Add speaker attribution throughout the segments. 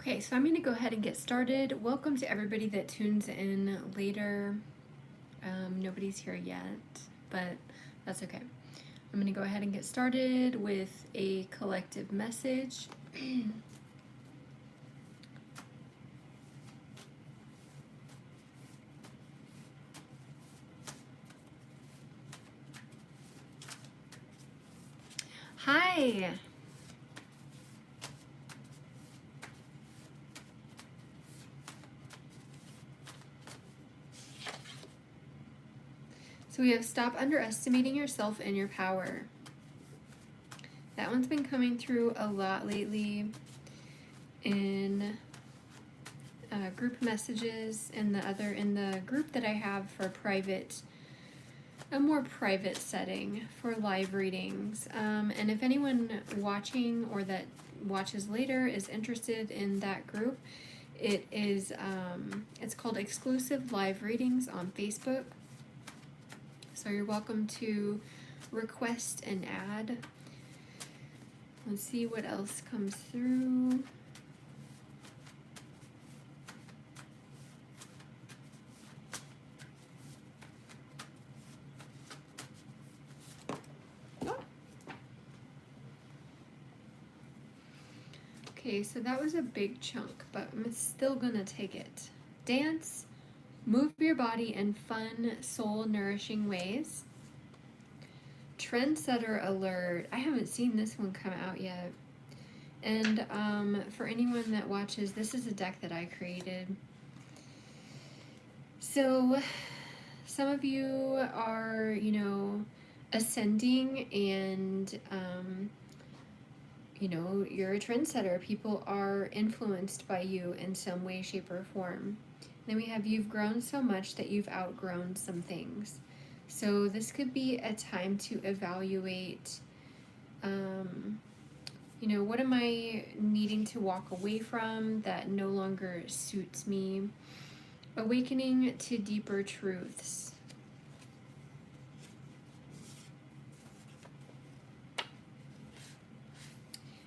Speaker 1: Okay, so I'm going to go ahead and get started. Welcome to everybody that tunes in later. Nobody's here yet, but that's okay. I'm going to go ahead and get started with a collective message. Hi! So we have stop underestimating yourself and your power. That one's been coming through a lot lately in group messages and in the group that I have for a more private setting for live readings. And if anyone watching or that watches later is interested in that group, it's called Exclusive Live Readings on Facebook. So you're welcome to request and add. Let's see what else comes through. Okay, so that was a big chunk, but I'm still gonna take it. Dance, move your body in fun, soul-nourishing ways. Trendsetter alert. I haven't seen this one come out yet. And for anyone that watches, this is a deck that I created. So some of you are, ascending and you're a trendsetter. People are influenced by you in some way, shape, or form. Then we have you've grown so much that you've outgrown some things. So this could be a time to evaluate, what am I needing to walk away from that no longer suits me? Awakening to deeper truths.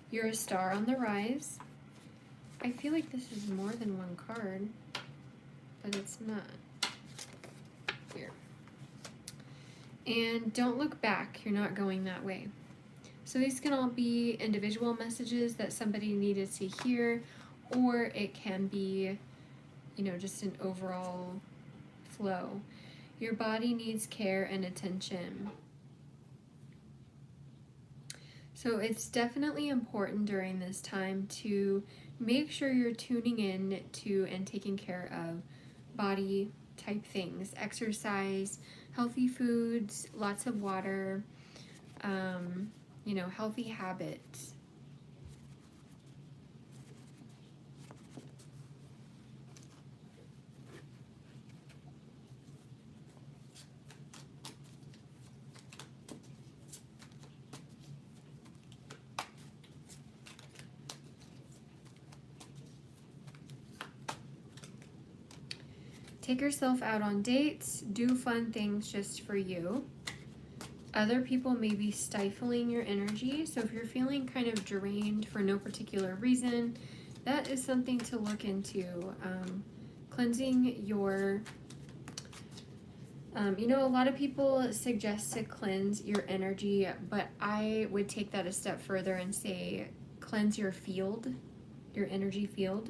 Speaker 1: You're a star on the rise. I feel like this is more than one card, but it's not. Here. And don't look back. You're not going that way. So these can all be individual messages that somebody needed to hear, or it can be, just an overall flow. Your body needs care and attention. So it's definitely important during this time to make sure you're tuning in to and taking care of body type things, exercise, healthy foods, lots of water, healthy habits. Take yourself out on dates, do fun things just for you. Other people may be stifling your energy, so if you're feeling kind of drained for no particular reason, that is something to look into. Cleansing your, a lot of people suggest to cleanse your energy, but I would take that a step further and say cleanse your field, your energy field.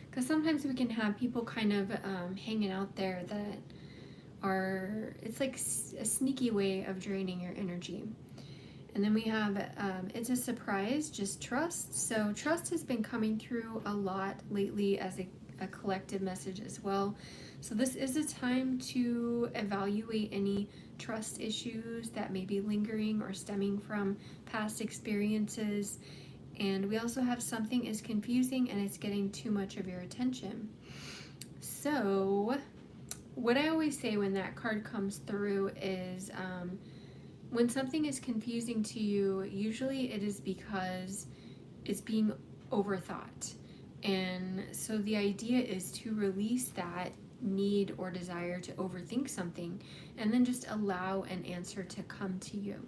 Speaker 1: Because sometimes we can have people kind of hanging out there that it's like a sneaky way of draining your energy. And then we have it's a surprise, just trust. So trust has been coming through a lot lately as a collective message as well. So this is a time to evaluate any trust issues that may be lingering or stemming from past experiences. And we also have something is confusing and it's getting too much of your attention. So what I always say when that card comes through is when something is confusing to you, usually it is because it's being overthought. And so the idea is to release that need or desire to overthink something and then just allow an answer to come to you.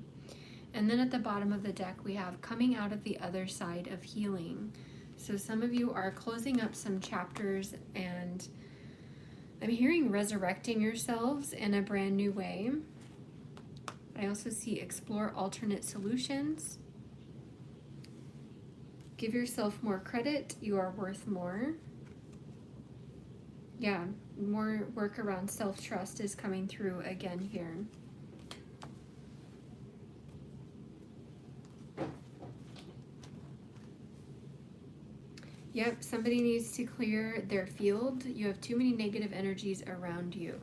Speaker 1: And then at the bottom of the deck, we have coming out of the other side of healing. So some of you are closing up some chapters, and I'm hearing resurrecting yourselves in a brand new way. I also see explore alternate solutions. Give yourself more credit. You are worth more. Yeah, more work around self-trust is coming through again here. Yep, somebody needs to clear their field. You have too many negative energies around you.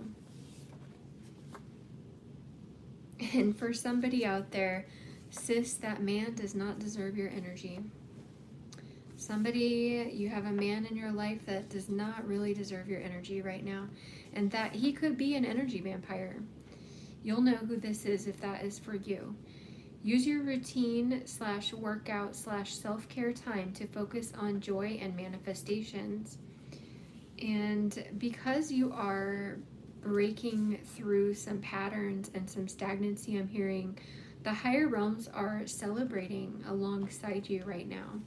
Speaker 1: And for somebody out there, sis, that man does not deserve your energy. Somebody, you have a man in your life that does not really deserve your energy right now. And that he could be an energy vampire. You'll know who this is if that is for you. Use your routine / workout / self-care time to focus on joy and manifestations. And because you are breaking through some patterns and some stagnancy, I'm hearing the higher realms are celebrating alongside you right now.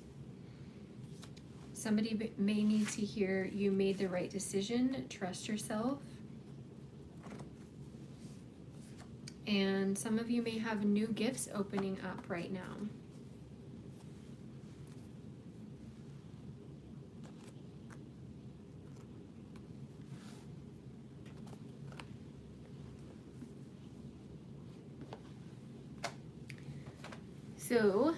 Speaker 1: Somebody may need to hear you made the right decision, trust yourself. And some of you may have new gifts opening up right now. So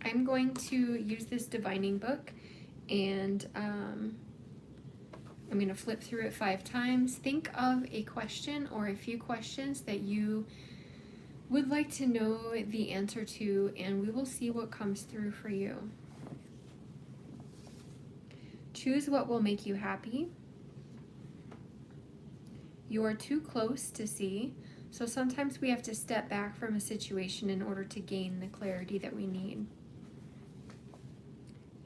Speaker 1: I'm going to use this divining book, and I'm going to flip through it 5 times. Think of a question or a few questions that you would like to know the answer to, and we will see what comes through for you. Choose what will make you happy. You are too close to see, so sometimes we have to step back from a situation in order to gain the clarity that we need.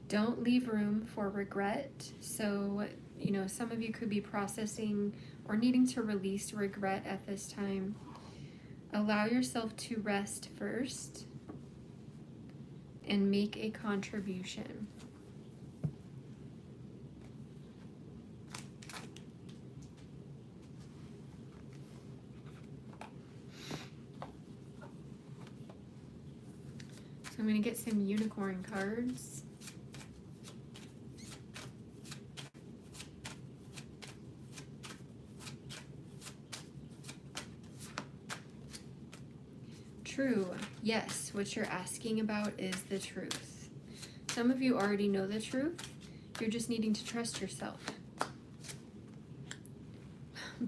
Speaker 1: Don't leave room for regret. So, some of you could be processing or needing to release regret at this time. Allow yourself to rest first and make a contribution. So I'm going to get some unicorn cards. True. Yes, what you're asking about is the truth. Some of you already know the truth. You're just needing to trust yourself.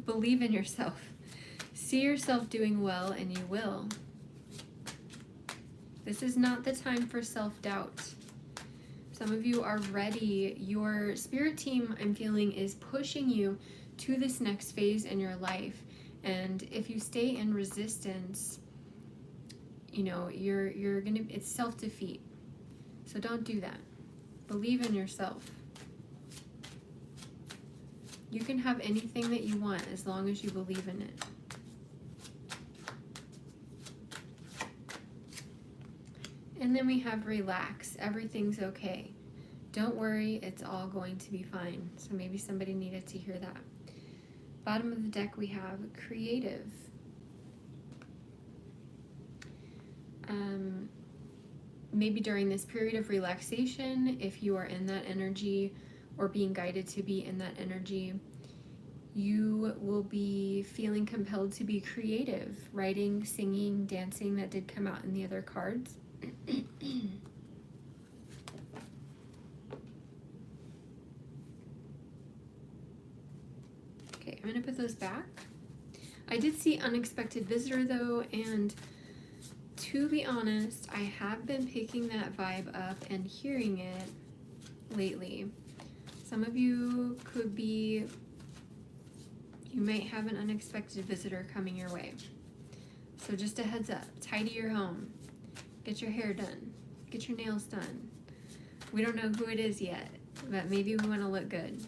Speaker 1: Believe in yourself. See yourself doing well, and you will. This is not the time for self-doubt. Some of you are ready. Your spirit team, I'm feeling, is pushing you to this next phase in your life. And if you stay in resistance, you're gonna, it's self-defeat. So don't do that. Believe in yourself. You can have anything that you want as long as you believe in it. And then we have relax. Everything's okay. Don't worry, it's all going to be fine. So maybe somebody needed to hear that. Bottom of the deck we have creative. Maybe during this period of relaxation, if you are in that energy or being guided to be in that energy, you will be feeling compelled to be creative. Writing, singing, dancing, that did come out in the other cards. Okay, I'm going to put those back. I did see unexpected visitor though, and to be honest, I have been picking that vibe up and hearing it lately. Some of you could be, you might have an unexpected visitor coming your way. So just a heads up, tidy your home, get your hair done, get your nails done. We don't know who it is yet, but maybe we want to look good.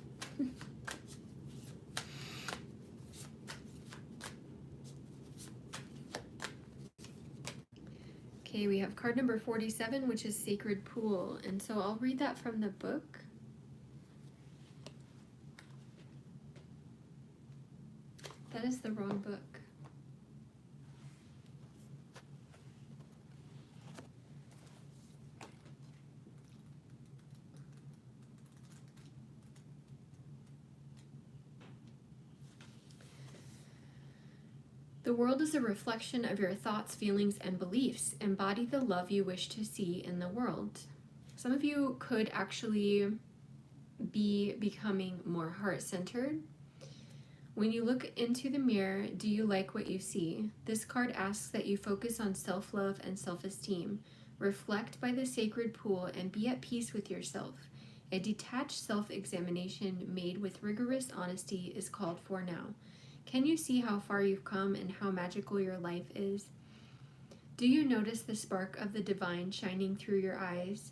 Speaker 1: Okay, we have card number 47, which is Sacred Pool. And so I'll read that from the book. That is the wrong book. The world is a reflection of your thoughts, feelings, and beliefs. Embody the love you wish to see in the world. Some of you could actually be becoming more heart-centered. When you look into the mirror, do you like what you see? This card asks that you focus on self-love and self-esteem. Reflect by the sacred pool and be at peace with yourself. A detached self-examination made with rigorous honesty is called for now. Can you see how far you've come and how magical your life is? Do you notice the spark of the divine shining through your eyes?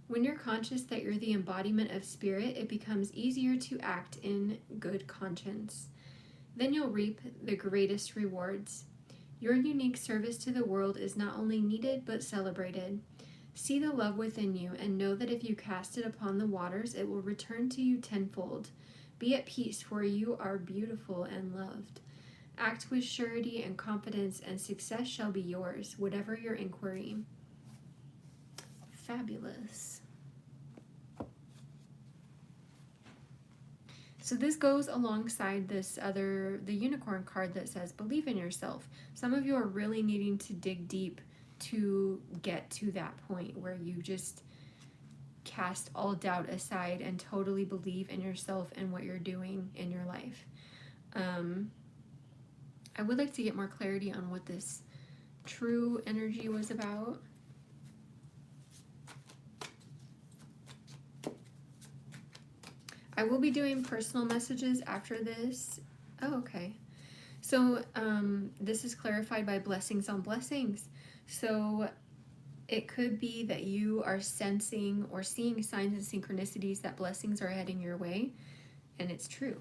Speaker 1: When you're conscious that you're the embodiment of spirit, it becomes easier to act in good conscience. Then you'll reap the greatest rewards. Your unique service to the world is not only needed but celebrated. See the love within you and know that if you cast it upon the waters, it will return to you tenfold. Be at peace, for you are beautiful and loved. Act with surety and confidence, and success shall be yours, whatever your inquiry. Fabulous. So this goes alongside this other, the unicorn card that says, believe in yourself. Some of you are really needing to dig deep to get to that point where you just cast all doubt aside and totally believe in yourself and what you're doing in your life. I would like to get more clarity on what this true energy was about. I will be doing personal messages after this. Oh, okay. So this is clarified by blessings on blessings. So it could be that you are sensing or seeing signs and synchronicities that blessings are heading your way, and it's true.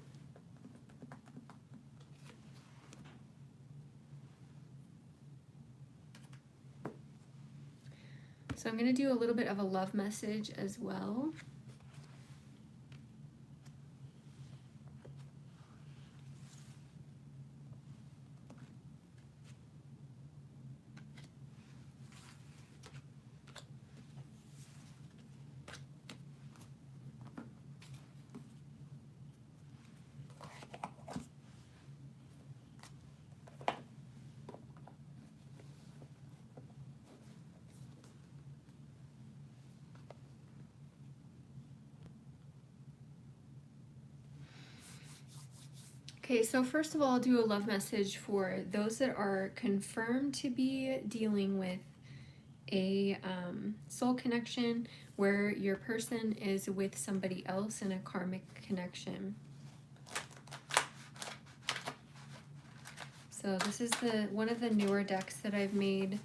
Speaker 1: So I'm going to do a little bit of a love message as well. Okay, so first of all, I'll do a love message for those that are confirmed to be dealing with a soul connection where your person is with somebody else in a karmic connection. So this is one of the newer decks that I've made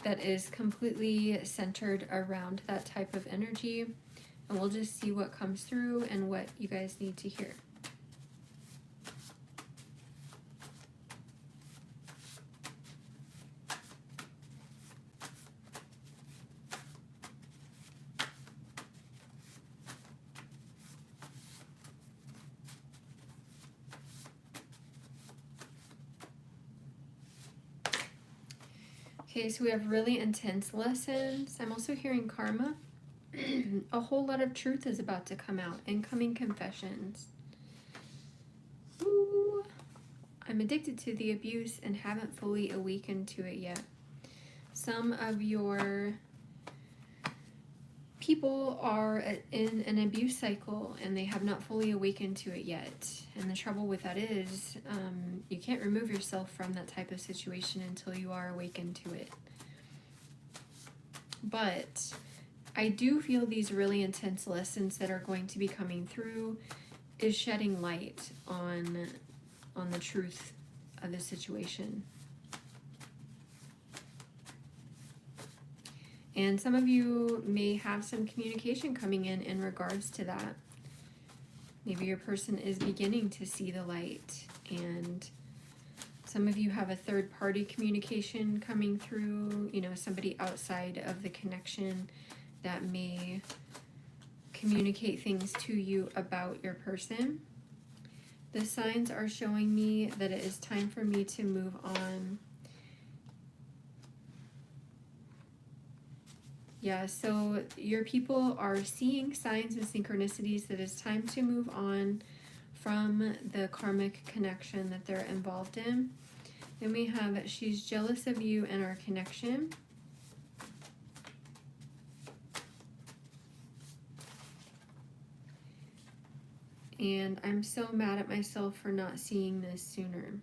Speaker 1: that is completely centered around that type of energy, and we'll just see what comes through and what you guys need to hear. Okay, so we have really intense lessons. I'm also hearing karma. A whole lot of truth is about to come out. Incoming confessions. Ooh. I'm addicted to the abuse and haven't fully awakened to it yet. Some of your people are in an abuse cycle and they have not fully awakened to it yet. And the trouble with that is you can't remove yourself from that type of situation until you are awakened to it. But I do feel these really intense lessons that are going to be coming through is shedding light on the truth of the situation. And some of you may have some communication coming in regards to that. Maybe your person is beginning to see the light, and Some of you have a third party communication coming through, you know, somebody outside of the connection that may communicate things to you about your person. The signs are showing me that it is time for me to move on. Yeah, so your people are seeing signs and synchronicities that it's time to move on from the karmic connection that they're involved in. Then we have she's jealous of you and our connection. And I'm so mad at myself for not seeing this sooner.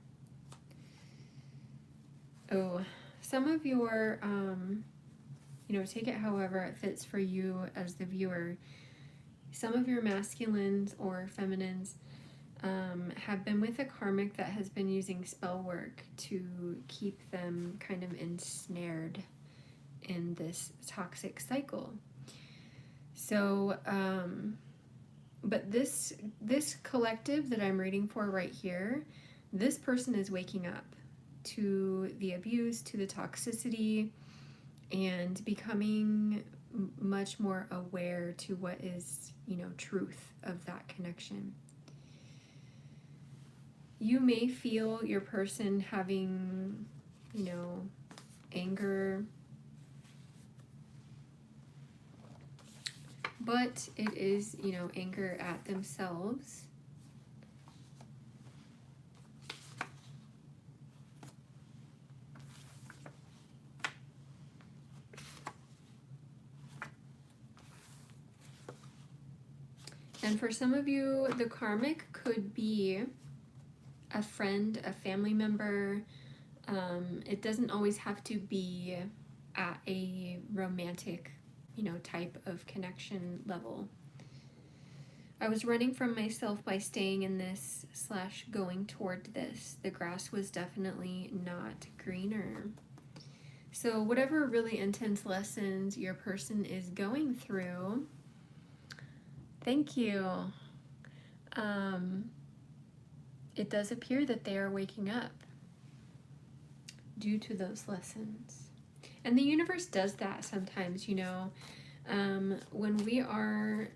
Speaker 1: Oh, some of your, you know, take it however it fits for you as the viewer. Some of your masculines or feminines have been with a karmic that has been using spell work to keep them kind of ensnared in this toxic cycle. So, but this collective that I'm reading for right here, this person is waking up to the abuse, to the toxicity, and becoming much more aware to what is, you know, truth of that connection. You may feel your person having, you know, anger, but it is, you know, anger at themselves. And for some of you, the karmic could be a friend, a family member. It doesn't always have to be at a romantic, you know, type of connection level. I was running from myself by staying in this / going toward this. The grass was definitely not greener. So whatever really intense lessons your person is going through, thank you. It does appear that they are waking up due to those lessons. And the universe does that sometimes, you know. When we are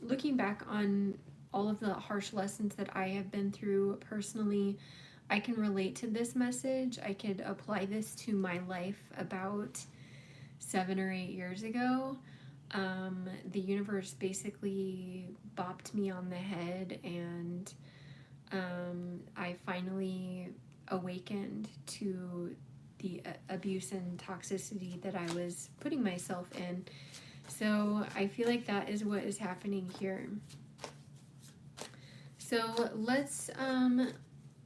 Speaker 1: looking back on all of the harsh lessons that I have been through personally, I can relate to this message. I could apply this to my life about 7 or 8 years ago. The universe basically bopped me on the head, and I finally awakened to the abuse and toxicity that I was putting myself in. So I feel like that is what is happening here. So let's,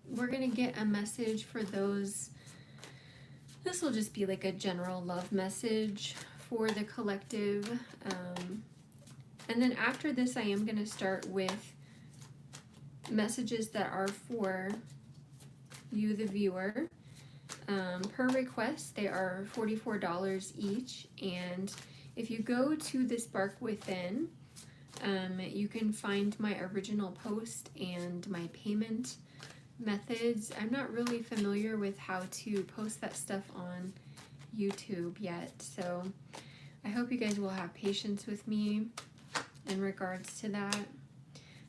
Speaker 1: we're going to get a message for those. This will just be like a general love message for the collective. And then after this, I am going to start with messages that are for you, the viewer. Per request, they are $44 each. And if you go to the Spark Within, you can find my original post and my payment methods. I'm not really familiar with how to post that stuff on YouTube yet, so I hope you guys will have patience with me in regards to that.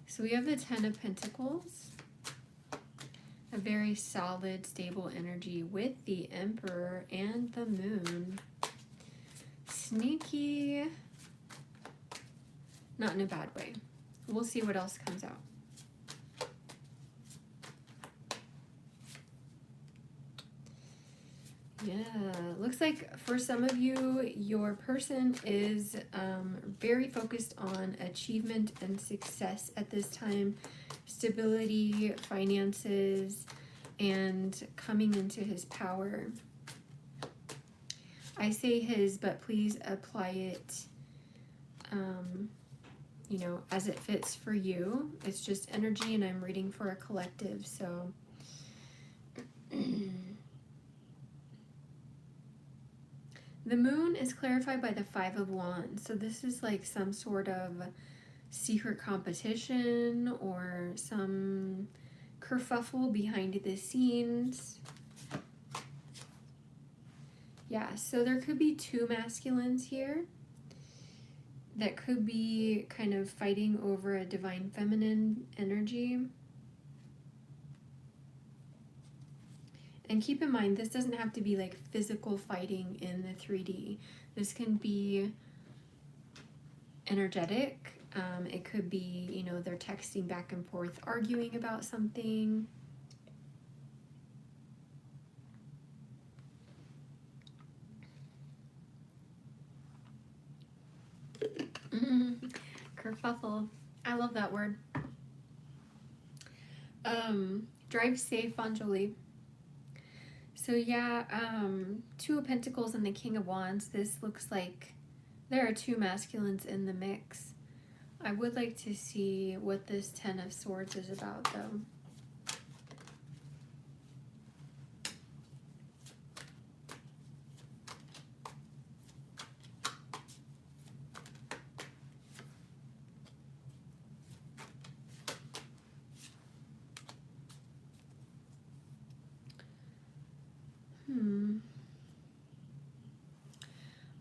Speaker 1: So we have the Ten of Pentacles, a very solid, stable energy with the Emperor and the Moon. Sneaky, not in a bad way. We'll see what else comes out. Yeah, looks like for some of you, your person is very focused on achievement and success at this time, stability, finances, and coming into his power. I say his, but please apply it, you know, as it fits for you. It's just energy, and I'm reading for a collective, so... The moon is clarified by the Five of Wands. So this is like some sort of secret competition or some kerfuffle behind the scenes. Yeah, so there could be two masculines here that could be kind of fighting over a divine feminine energy. And keep in mind, this doesn't have to be like physical fighting in the 3D. This can be energetic. It could be, you know, they're texting back and forth, arguing about something. Kerfuffle. I love that word. Drive safe, Anjali. So yeah, Two of Pentacles and the King of Wands. This looks like there are two masculines in the mix. I would like to see what this Ten of Swords is about, though.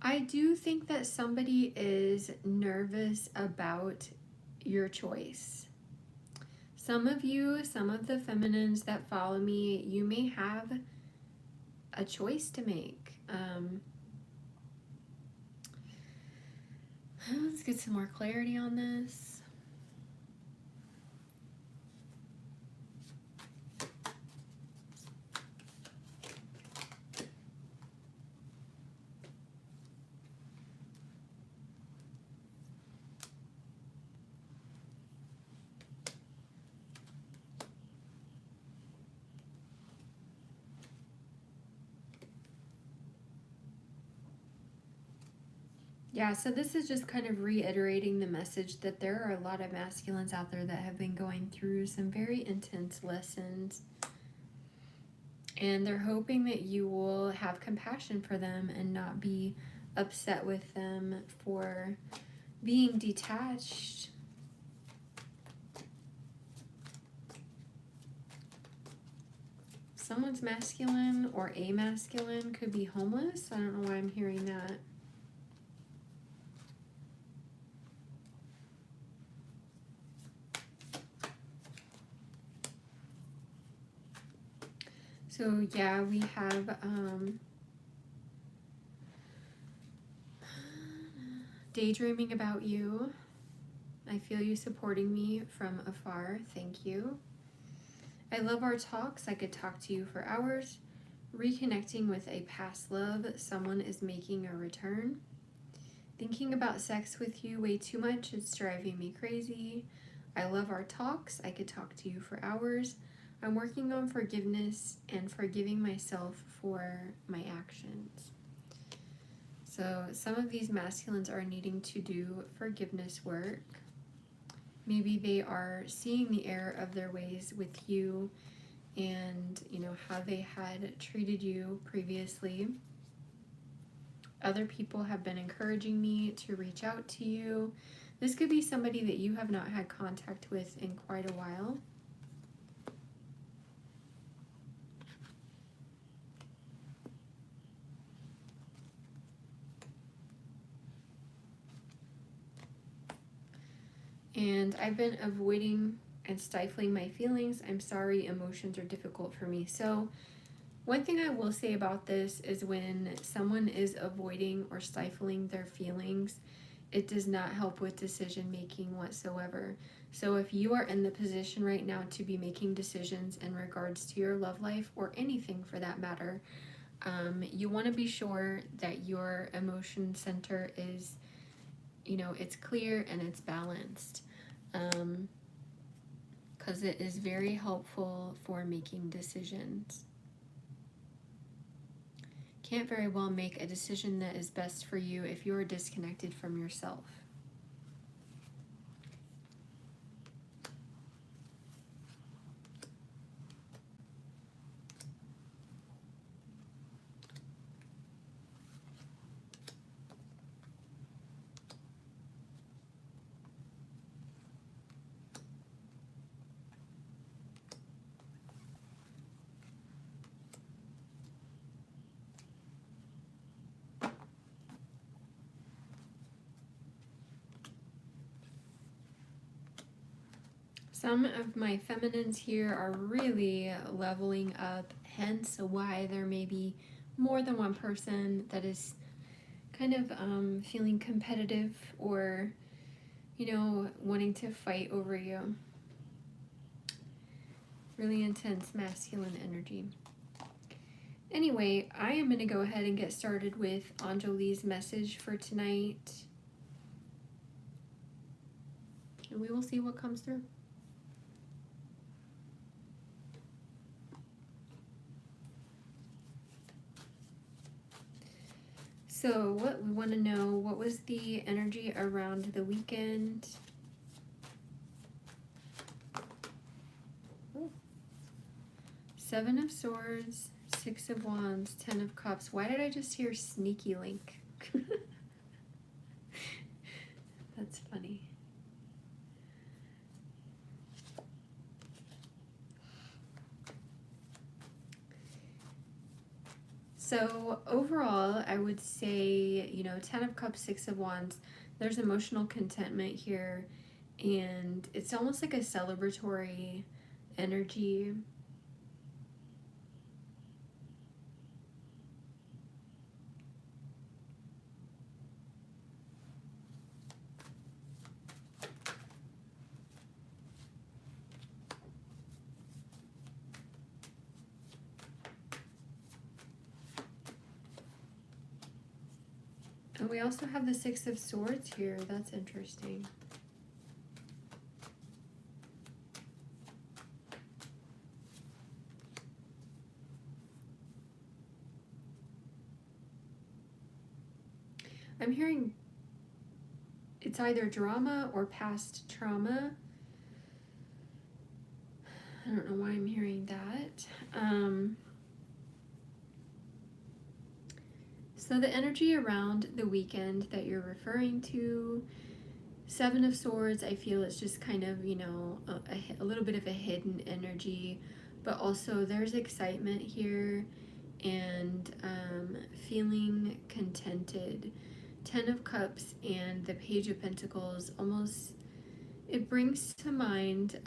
Speaker 1: I do think that somebody is nervous about your choice. Some of you, some of the feminines that follow me, you may have a choice to make. Let's get some more clarity on this. Yeah, so this is just kind of reiterating the message that there are a lot of masculines out there that have been going through some very intense lessons. And they're hoping that you will have compassion for them and not be upset with them for being detached. Someone's masculine or a masculine could be homeless. I don't know why I'm hearing that. So yeah, we have daydreaming about you. I feel you supporting me from afar. Thank you. I love our talks. I could talk to you for hours. Reconnecting with a past love. Someone is making a return. Thinking about sex with you way too much. It's driving me crazy. I love our talks. I could talk to you for hours. I'm working on forgiveness and forgiving myself for my actions. So some of these masculines are needing to do forgiveness work. Maybe they are seeing the error of their ways with you and, you know, how they had treated you previously. Other people have been encouraging me to reach out to you. This could be somebody that you have not had contact with in quite a while. And I've been avoiding and stifling my feelings. I'm sorry, emotions are difficult for me. So one thing I will say about this is when someone is avoiding or stifling their feelings, it does not help with decision making whatsoever. So if you are in the position right now to be making decisions in regards to your love life or anything for that matter, you want to be sure that your emotion center is, you know, it's clear and it's balanced, because it is very helpful for making decisions. Can't very well make a decision that is best for you if you're disconnected from yourself. Some of my feminines here are really leveling up, hence why there may be more than one person that is kind of feeling competitive or, wanting to fight over you. Really intense masculine energy. Anyway, I am going to go ahead and get started with Anjali's message for tonight. And we will see what comes through. So what we want to know, what was the energy around the weekend? Oh. 7 of Swords, 6 of Wands, 10 of Cups. Why did I just hear Sneaky Link? That's funny. So overall, I would say, 10 of Cups, 6 of Wands, there's emotional contentment here, and it's almost like a celebratory energy. And we also have the 6 of Swords here. That's interesting. I'm hearing it's either drama or past trauma. I don't know why I'm hearing that. So the energy around the weekend that you're referring to, 7 of Swords, I feel it's just kind of, a little bit of a hidden energy, but also there's excitement here and feeling contented. 10 of Cups and the Page of Pentacles, almost, it brings to mind,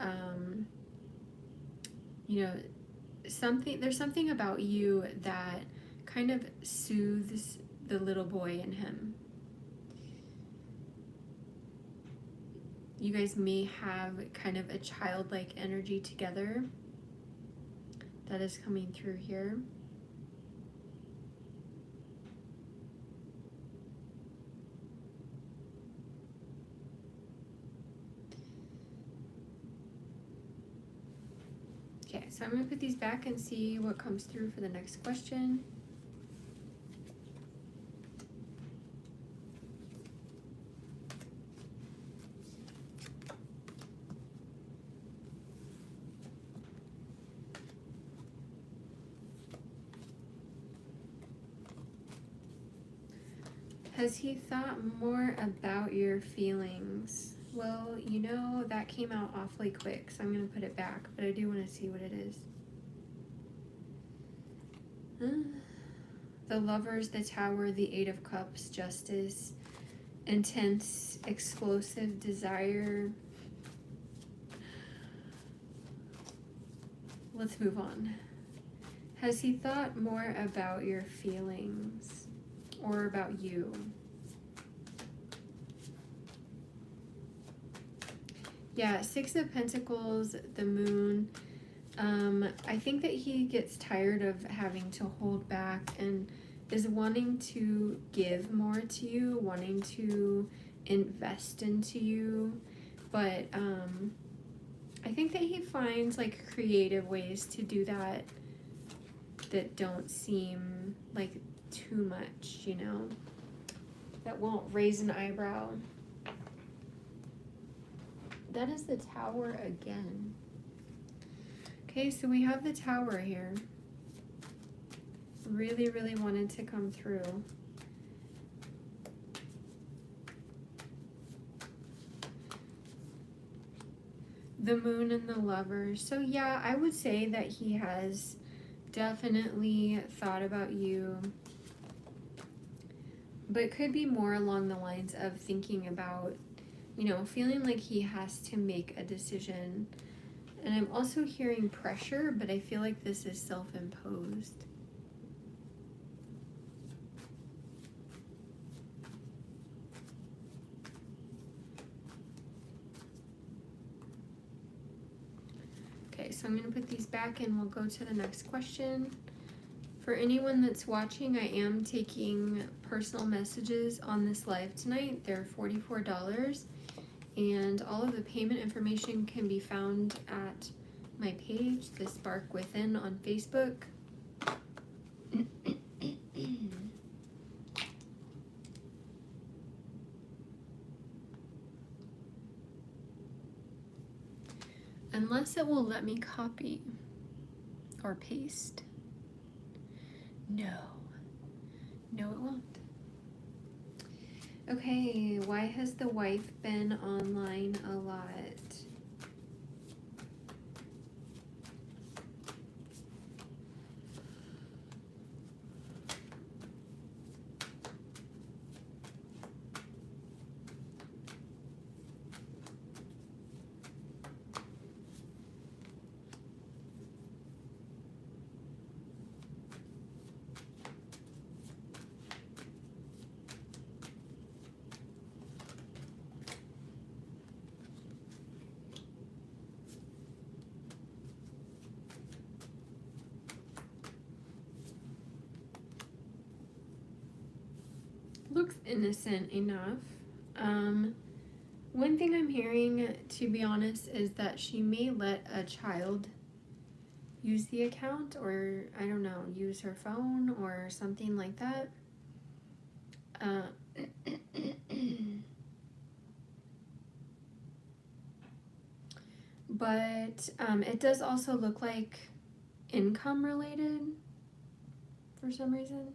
Speaker 1: there's something about you that kind of soothes the little boy in him. You guys may have kind of a childlike energy together that is coming through here. Okay, so I'm going to put these back and see what comes through for the next question. Has he thought more about your feelings? Well, that came out awfully quick, so I'm going to put it back, but I do want to see what it is. The Lovers, the Tower, the 8 of Cups, Justice, intense, explosive desire. Let's move on. Has he thought more about your feelings? Or about you? Yeah, 6 of Pentacles, the Moon. I think that he gets tired of having to hold back and is wanting to give more to you, wanting to invest into you. But I think that he finds like creative ways to do that don't seem like too much, that won't raise an eyebrow. That is the Tower again. Okay, so we have the Tower here. Really, really wanted to come through. The Moon and the Lovers. So yeah, I would say that he has definitely thought about you, but could be more along the lines of thinking about feeling like he has to make a decision. And I'm also hearing pressure, but I feel like this is self-imposed. Okay, so I'm going to put these back and we'll go to the next question. For anyone that's watching, I am taking personal messages on this live tonight. They're $44, and all of the payment information can be found at my page, The Spark Within, on Facebook. Unless it will let me copy or paste. No, it won't. Okay, why has the wife been online a lot? Looks innocent enough. One thing I'm hearing, to be honest, is that she may let a child use the account, or I don't know, use her phone or something like that. But it does also look like income related for some reason.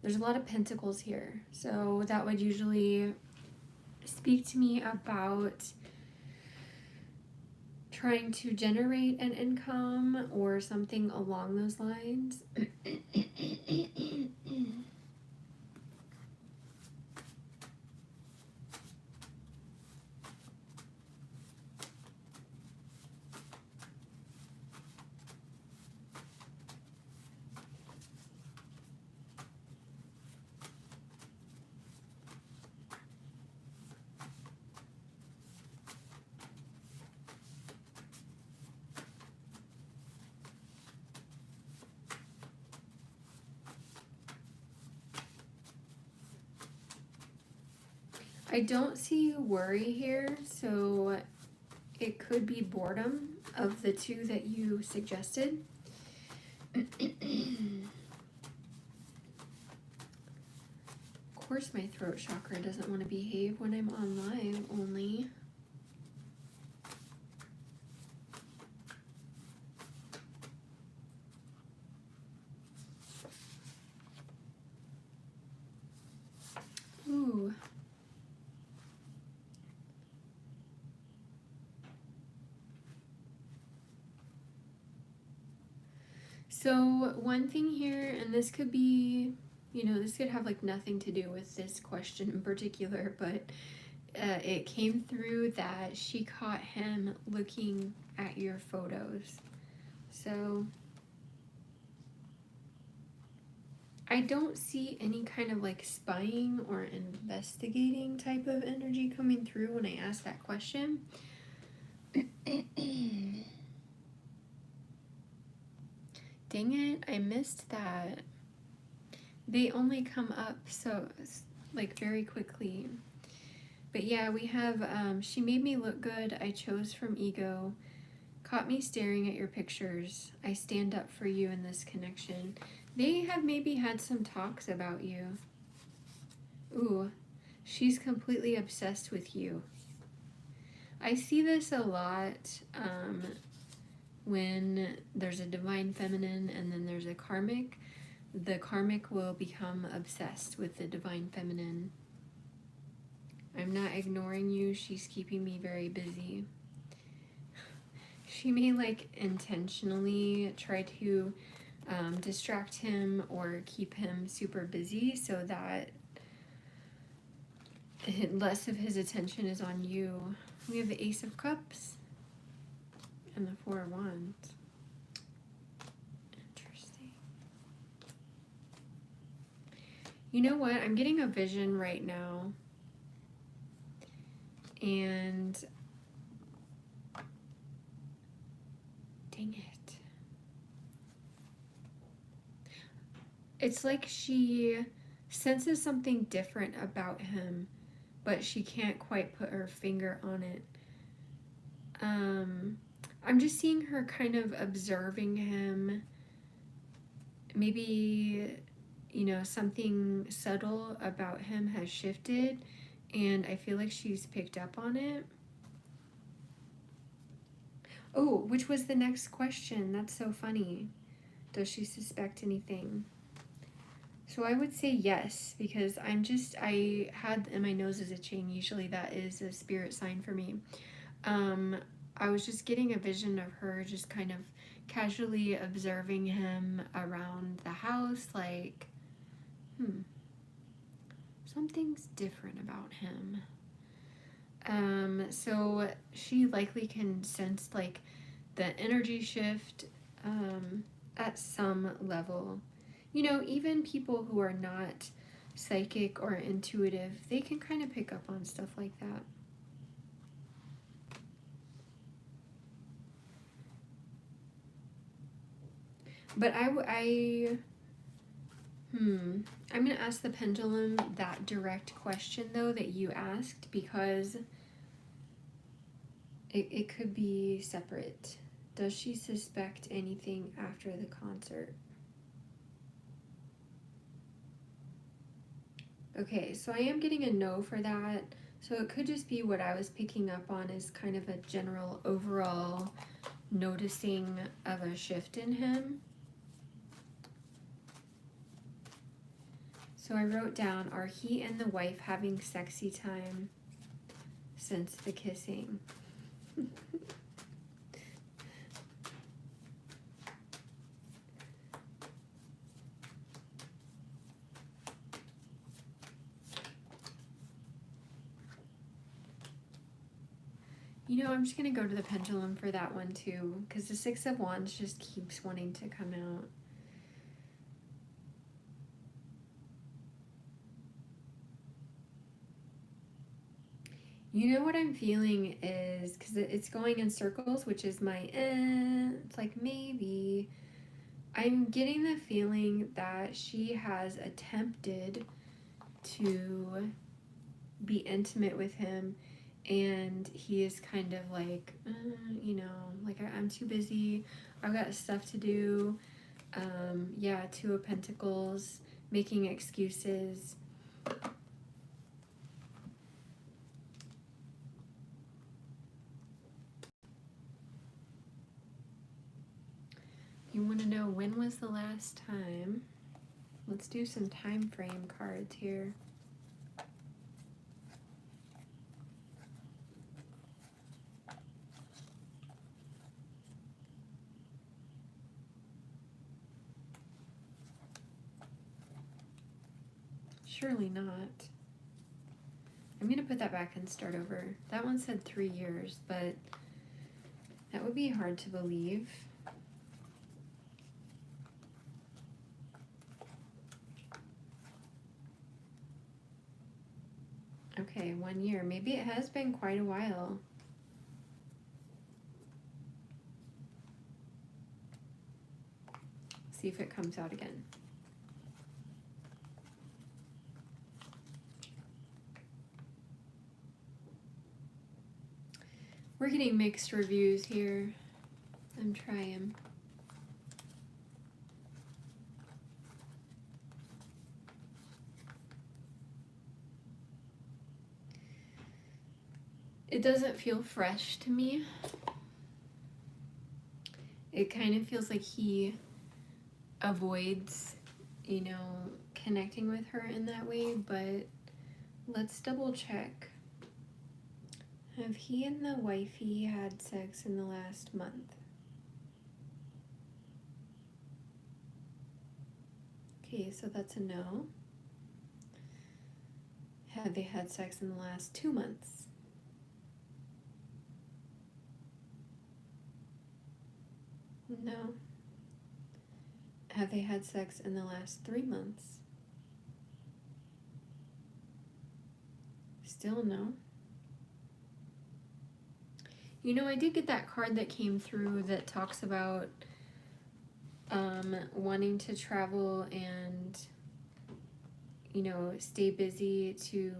Speaker 1: There's a lot of pentacles here, so that would usually speak to me about trying to generate an income or something along those lines. I don't see worry here, so it could be boredom of the two that you suggested. Of course my throat chakra doesn't want to behave when I'm on live only. Ooh. So one thing here, and this could be, this could have like nothing to do with this question in particular, but it came through that she caught him looking at your photos. So I don't see any kind of like spying or investigating type of energy coming through when I ask that question. Dang it, I missed that. They only come up so like very quickly. But yeah, we have she made me look good, I chose from ego, caught me staring at your pictures, I stand up for you in this connection. They have maybe had some talks about you. Ooh, she's completely obsessed with you. I see this a lot when there's a divine feminine and then there's a karmic. The karmic will become obsessed with the divine feminine. I'm not ignoring you, she's keeping me very busy. She may like intentionally try to distract him or keep him super busy so that less of his attention is on you. We have the Ace of Cups and the Four of Wands. Interesting. You know what? I'm getting a vision right now. And dang it. It's like she senses something different about him, but she can't quite put her finger on it. I'm just seeing her kind of observing him. Maybe, you know, something subtle about him has shifted, and I feel like she's picked up on it. Oh, which was the next question? That's so funny. Does she suspect anything? So I would say yes, because I had in my nose as itching. Usually that is a spirit sign for me. I was just getting a vision of her just kind of casually observing him around the house, like, something's different about him. So she likely can sense like the energy shift at some level. You know, even people who are not psychic or intuitive, they can kind of pick up on stuff like that. But I'm going to ask the pendulum that direct question, though, that you asked, because it could be separate. Does she suspect anything after the concert? Okay, so I am getting a no for that. So it could just be what I was picking up on is kind of a general overall noticing of a shift in him. So I wrote down, are he and the wife having sexy time since the kissing? You know, I'm just going to go to the pendulum for that one too, because the Six of Wands just keeps wanting to come out. You know what I'm feeling is, because it's going in circles, which is my, it's like maybe. I'm getting the feeling that she has attempted to be intimate with him, and he is kind of like, you know, like I'm too busy, I've got stuff to do. Yeah, Two of Pentacles, making excuses. You want to know when was the last time? Let's do some time frame cards here. Surely not. I'm going to put that back and start over. That one said 3 years, but that would be hard to believe. Okay, 1 year. Maybe it has been quite a while. See if it comes out again. We're getting mixed reviews here. I'm trying. It doesn't feel fresh to me. It kind of feels like he avoids, you know, connecting with her in that way, but let's double check. Have he and the wifey had sex in the last month? Okay, so that's a no. Have they had sex in the last 2 months? No. Have they had sex in the last 3 months? Still no. You know, I did get that card that came through that talks about wanting to travel and, you know, stay busy to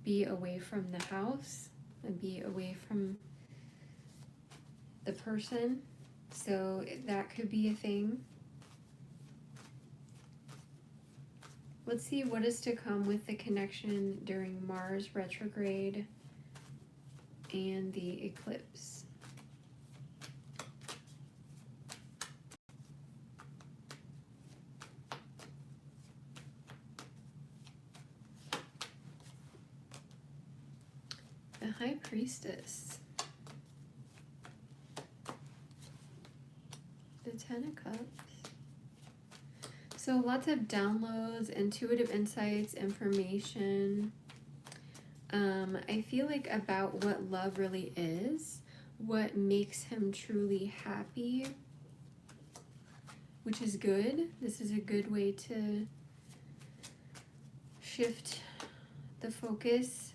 Speaker 1: be away from the house and be away from the person. So that could be a thing. Let's see what is to come with the connection during Mars retrograde and the eclipse. The High Priestess. The Ten of Cups. So lots of downloads, intuitive insights, information. I feel like about what love really is, what makes him truly happy, which is good. This is a good way to shift the focus.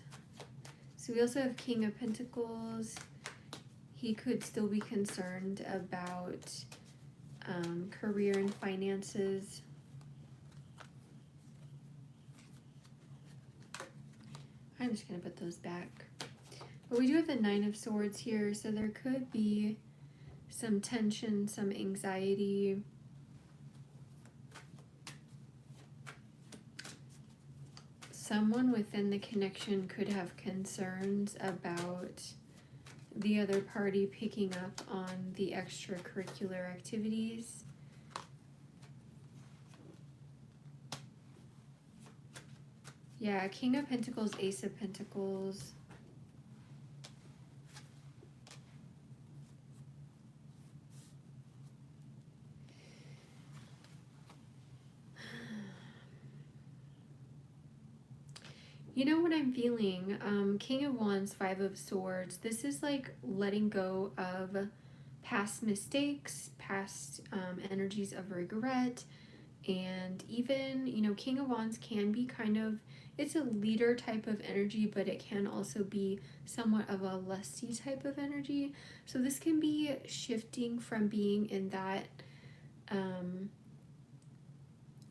Speaker 1: So we also have King of Pentacles. He could still be concerned about career and finances. I'm just going to put those back. But we do have the Nine of Swords here, so there could be some tension, some anxiety. Someone within the connection could have concerns about the other party picking up on the extracurricular activities. Yeah, King of Pentacles, Ace of Pentacles. You know what I'm feeling? King of Wands, Five of Swords. This is like letting go of past mistakes, past energies of regret, and even, you know, King of Wands can be kind of, it's a leader type of energy, but it can also be somewhat of a lusty type of energy. So this can be shifting from being in that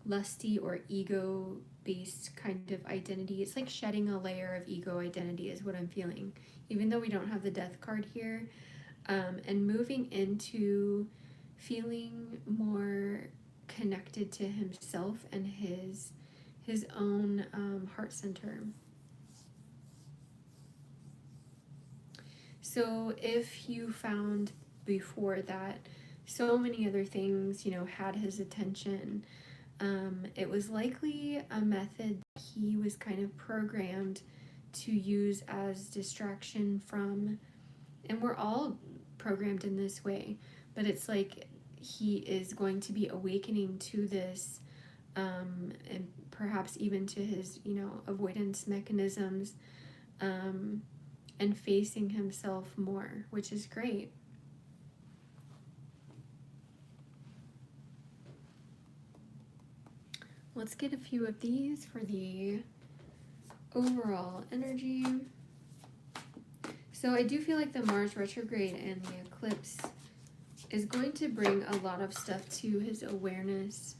Speaker 1: lusty or ego based kind of identity. It's like shedding a layer of ego identity is what I'm feeling, even though we don't have the Death card here, and moving into feeling more connected to himself and his own heart center. So if you found before that so many other things, you know, had his attention, it was likely a method he was kind of programmed to use as distraction from, and we're all programmed in this way, but it's like he is going to be awakening to this, and perhaps even to his, you know, avoidance mechanisms, and facing himself more, which is great. Let's get a few of these for the overall energy. So I do feel like the Mars retrograde and the eclipse is going to bring a lot of stuff to his awareness.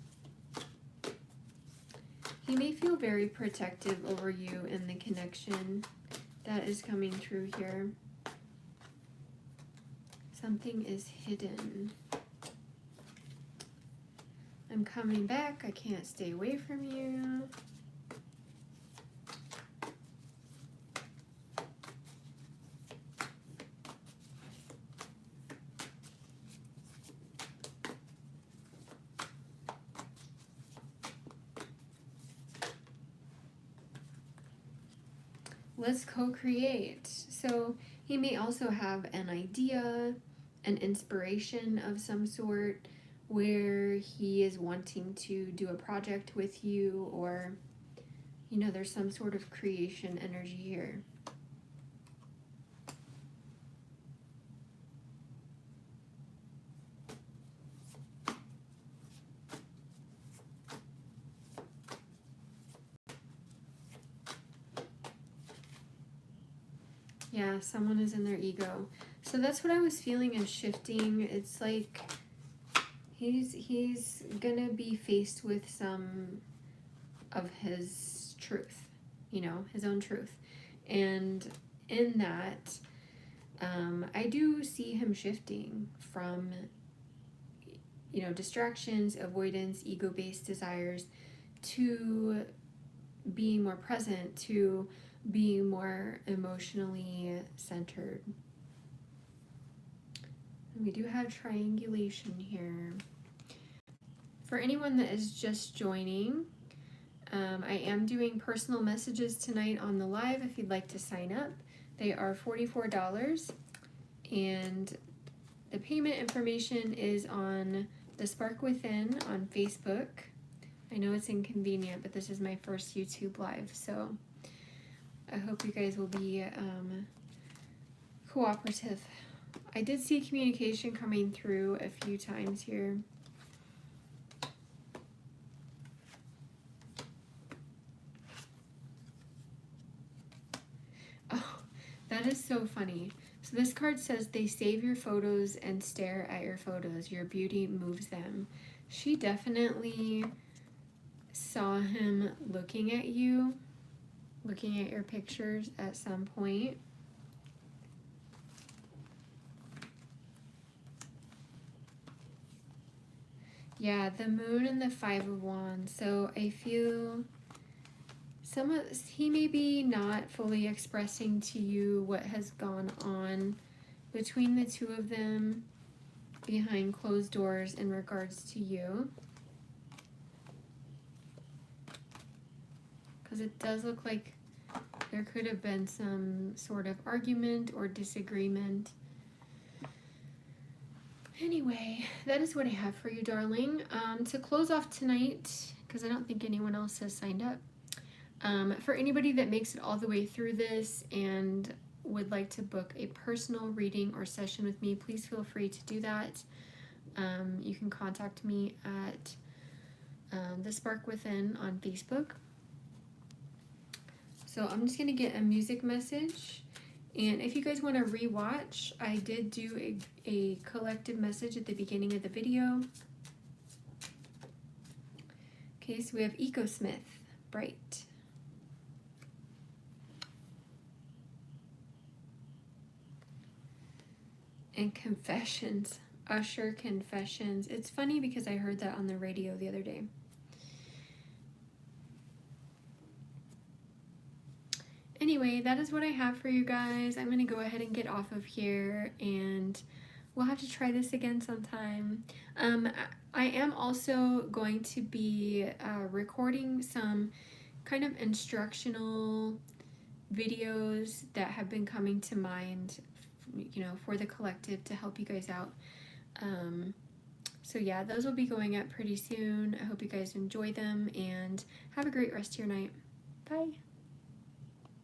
Speaker 1: He may feel very protective over you in the connection that is coming through here. Something is hidden. I'm coming back. I can't stay away from you. Let's co-create. So he may also have an idea, an inspiration of some sort, where he is wanting to do a project with you, or, you know, there's some sort of creation energy here. Yeah, someone is in their ego. So that's what I was feeling is shifting. It's like he's gonna be faced with some of his truth, you know, his own truth. And in that, I do see him shifting from, you know, distractions, avoidance, ego-based desires to being more present, to being more emotionally centered. And we do have triangulation here. For anyone that is just joining, I am doing personal messages tonight on the live if you'd like to sign up. They are $44, and the payment information is on the Spark Within on Facebook. I know it's inconvenient, but this is my first YouTube live, so I hope you guys will be cooperative. I did see communication coming through a few times here. Oh, that is so funny. So this card says they save your photos and stare at your photos. Your beauty moves them. She definitely saw him looking at you, looking at your pictures at some point. Yeah, the moon and the Five of Wands. So I feel he may be not fully expressing to you what has gone on between the two of them behind closed doors in regards to you. Because it does look like there could have been some sort of argument or disagreement. Anyway, that is what I have for you, darling. To close off tonight, because I don't think anyone else has signed up, for anybody that makes it all the way through this and would like to book a personal reading or session with me, please feel free to do that. You can contact me at The Spark Within on Facebook. So I'm just going to get a music message. And if you guys want to rewatch, I did do a collective message at the beginning of the video. Okay, so we have EcoSmith, Bright. And Confessions, Usher Confessions. It's funny because I heard that on the radio the other day. Anyway, that is what I have for you guys. I'm going to go ahead and get off of here, and we'll have to try this again sometime. I am also going to be recording some kind of instructional videos that have been coming to mind, you know, for the collective to help you guys out. So yeah, those will be going up pretty soon. I hope you guys enjoy them and have a great rest of your night. Bye.